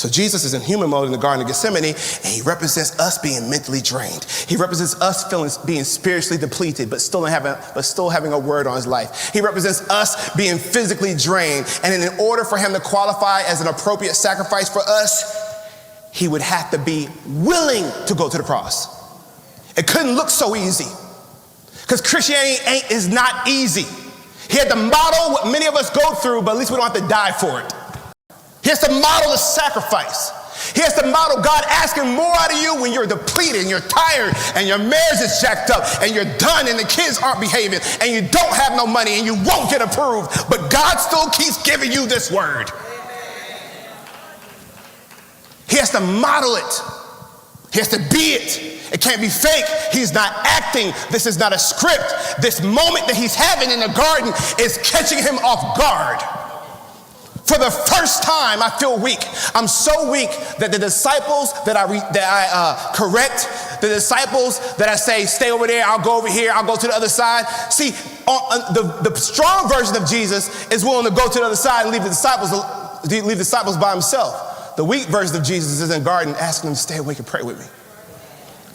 So Jesus is in human mode in the Garden of Gethsemane, and he represents us being mentally drained. He represents us being spiritually depleted, but still having a word on his life. He represents us being physically drained. And in order for him to qualify as an appropriate sacrifice for us, he would have to be willing to go to the cross. It couldn't look so easy, because Christianity is not easy. He had to model what many of us go through, but at least we don't have to die for it. He has to model the sacrifice. He has to model God asking more out of you when you're depleted and you're tired and your marriage is jacked up and you're done and the kids aren't behaving and you don't have no money and you won't get approved, but God still keeps giving you this word. He has to model it. He has to be it. It can't be fake. He's not acting. This is not a script. This moment that he's having in the garden is catching him off guard. For the first time, I feel weak. I'm so weak that the disciples that I correct, the disciples that I say, stay over there, I'll go over here, I'll go to the other side. See, the strong version of Jesus is willing to go to the other side and leave the disciples by himself. The weak version of Jesus is in the garden asking them to stay awake and pray with me.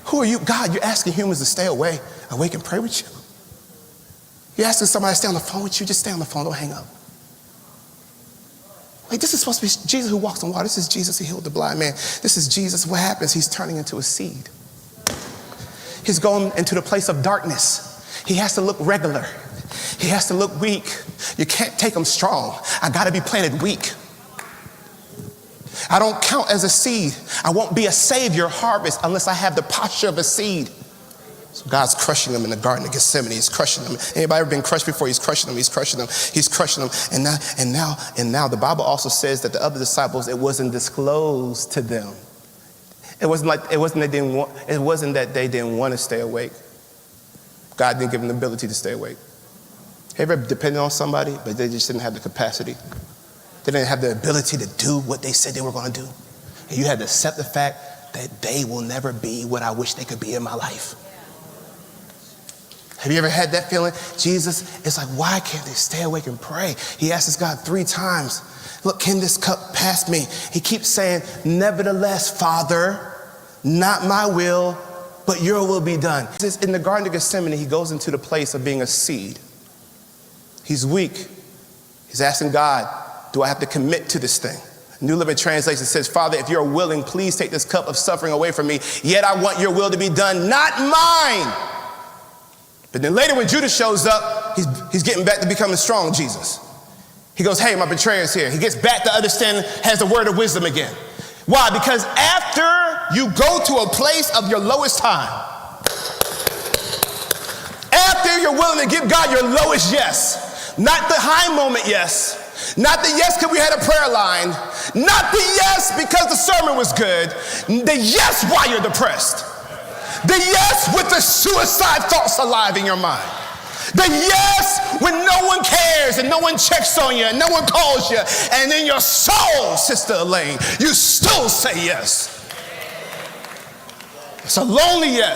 Who are you? God, you're asking humans to stay awake and pray with you? You're asking somebody to stay on the phone with you? Just stay on the phone, don't hang up. Wait, this is supposed to be Jesus who walks on water. This is Jesus who healed the blind man. This is Jesus. What happens? He's turning into a seed. He's going into the place of darkness. He has to look regular. He has to look weak. You can't take him strong. I got to be planted weak. I don't count as a seed. I won't be a savior harvest unless I have the posture of a seed. So God's crushing them in the Garden of Gethsemane. He's crushing them. Anybody ever been crushed before? He's crushing them. He's crushing them. He's crushing them. And now the Bible also says that the other disciples, it wasn't disclosed to them. It wasn't that they didn't want to stay awake. God didn't give them the ability to stay awake. Have you ever depended on somebody, but they just didn't have the capacity? They didn't have the ability to do what they said they were going to do. And you had to accept the fact that they will never be what I wish they could be in my life. Have you ever had that feeling? Jesus, it's like, why can't they stay awake and pray? He asks God 3 times, look, can this cup pass me? He keeps saying, nevertheless, Father, not my will, but your will be done. In the Garden of Gethsemane, he goes into the place of being a seed. He's weak. He's asking God, do I have to commit to this thing? New Living Translation says, Father, if you're willing, please take this cup of suffering away from me. Yet I want your will to be done, not mine. But then later when Judas shows up, he's getting back to becoming strong Jesus. He goes, hey, my betrayer's here. He gets back to understanding, has the word of wisdom again. Why? Because after you go to a place of your lowest time, after you're willing to give God your lowest yes, not the high moment yes, not the yes because we had a prayer line, not the yes because the sermon was good, the yes while you're depressed. The yes with the suicide thoughts alive in your mind. The yes when no one cares and no one checks on you and no one calls you. And in your soul, Sister Elaine, you still say yes. It's a lonely yes.